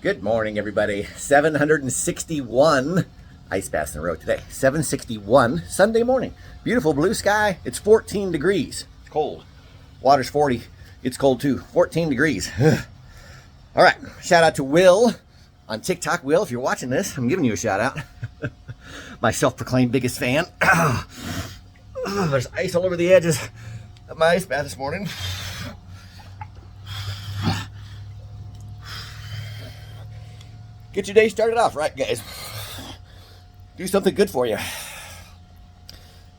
Good morning, everybody. 761 ice baths in a row today. 761 Sunday morning. Beautiful blue sky. It's 14 degrees. It's cold. Water's 40. It's cold too. 14 degrees. All right. Shout out to Will on TikTok. Will, if you're watching this, I'm giving you a shout out. My self-proclaimed biggest fan. There's ice all over the edges of my ice bath this morning. Get your day started off right, guys. Do something good for you.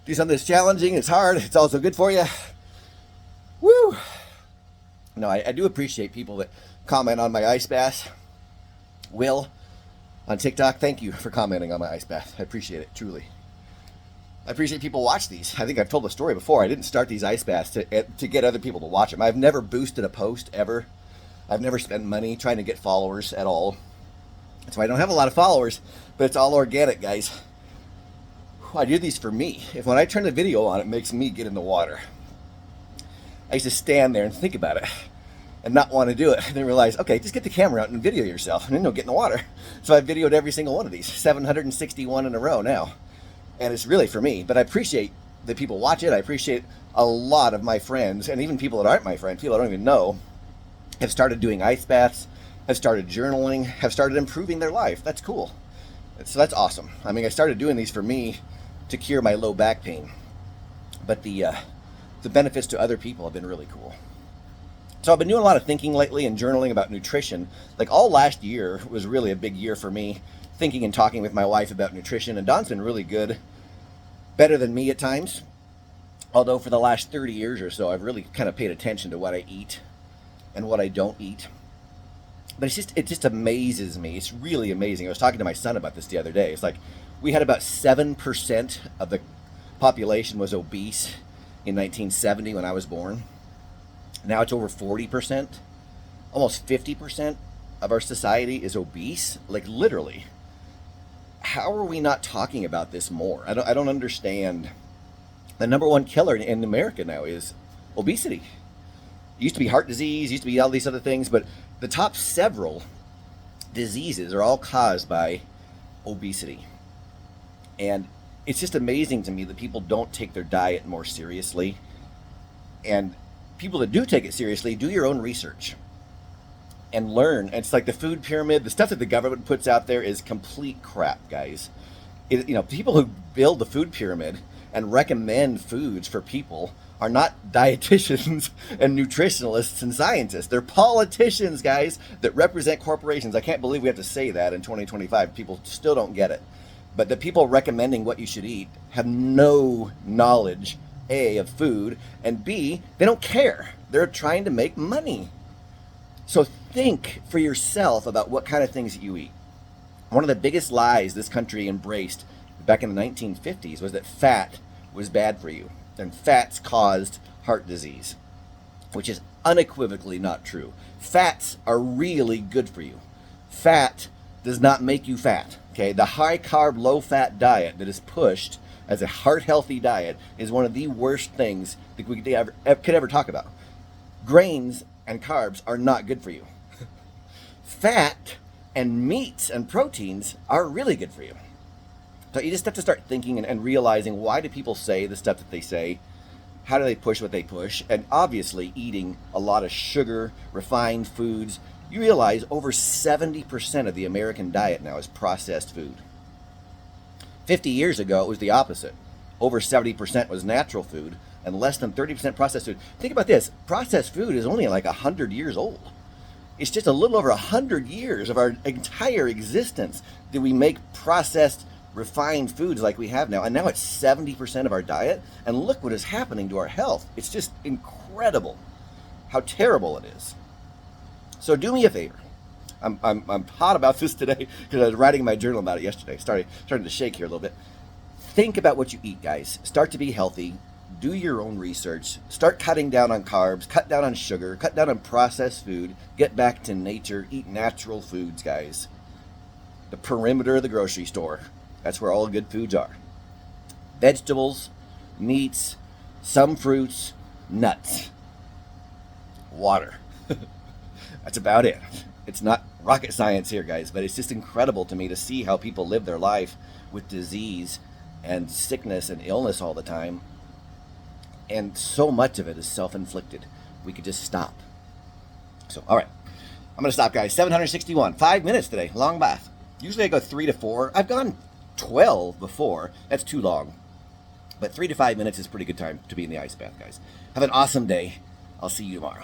Do something that's challenging, it's hard, it's also good for you. Woo! No, I do appreciate people that comment on my ice bath. Will, on TikTok, thank you for commenting on my ice bath. I appreciate it, truly. I appreciate people watch these. I think I've told the story before. I didn't start these ice baths to get other people to watch them. I've never boosted a post, ever. I've never spent money trying to get followers at all. So I don't have a lot of followers, but it's all organic, guys. I do these for me. When I turn the video on, it makes me get in the water. I used to stand there and think about it and not want to do it. And then realize, okay, just get the camera out and video yourself and then you'll get in the water. So I've videoed every single one of these, 761 in a row now. And it's really for me, but I appreciate that people watch it. I appreciate a lot of my friends, and even people that aren't my friends, people I don't even know, have started doing ice baths, have started journaling, have started improving their life. That's cool. So that's awesome. I mean, I started doing these for me to cure my low back pain. But the benefits to other people have been really cool. So I've been doing a lot of thinking lately and journaling about nutrition. Like all last year was really a big year for me, thinking and talking with my wife about nutrition. And Dawn's been really good, better than me at times. Although for the last 30 years or so, I've really kind of paid attention to what I eat and what I don't eat. But it just amazes me. It's really amazing. I was talking to my son about this the other day. It's like we had about 7% of the population was obese in 1970 when I was born. Now it's over 40%. Almost 50% of our society is obese. Like literally. How are we not talking about this more? I don't understand. The number one killer in America now is obesity. It used to be heart disease, used to be all these other things, but the top several diseases are all caused by obesity. And it's just amazing to me that people don't take their diet more seriously. And people that do take it seriously, do your own research and learn. It's like the food pyramid, the stuff that the government puts out there is complete crap, guys. People who build the food pyramid and recommend foods for people are not dietitians and nutritionalists and scientists. They're politicians, guys, that represent corporations. I can't believe we have to say that in 2025. People still don't get it. But the people recommending what you should eat have no knowledge, A, of food, and B, they don't care. They're trying to make money. So think for yourself about what kind of things that you eat. One of the biggest lies this country embraced back in the 1950s was that fat was bad for you. And fats caused heart disease, which is unequivocally not true. Fats are really good for you. Fat does not make you fat. Okay, the high carb, low fat diet that is pushed as a heart healthy diet is one of the worst things that we could ever talk about. Grains and carbs are not good for you. Fat and meats and proteins are really good for you. So you just have to start thinking and realizing, why do people say the stuff that they say? How do they push what they push? And obviously eating a lot of sugar, refined foods. You realize over 70% of the American diet now is processed food. 50 years ago, it was the opposite. Over 70% was natural food and less than 30% processed food. Think about this. Processed food is only like 100 years old. It's just a little over 100 years of our entire existence that we make processed refined foods like we have now, and now it's 70% of our diet, and look what is happening to our health. It's just incredible how terrible it is. So do me a favor. I'm hot about this today because I was writing my journal about it yesterday. Starting to shake here a little bit. Think about what you eat, guys. Start to be healthy. Do your own research. Start cutting down on carbs, cut down on sugar, cut down on processed food, get back to nature, eat natural foods, guys. The perimeter of the grocery store. That's where all good foods are. Vegetables, meats, some fruits, nuts, water. That's about it. It's not rocket science here, guys, but it's just incredible to me to see how people live their life with disease and sickness and illness all the time. And so much of it is self-inflicted. We could just stop. So, all right. I'm going to stop, guys. 761. 5 minutes today. Long bath. Usually I go 3 to 4. I've gone 12 before. That's too long. But 3 to 5 minutes is a pretty good time to be in the ice bath, guys. Have an awesome day. I'll see you tomorrow.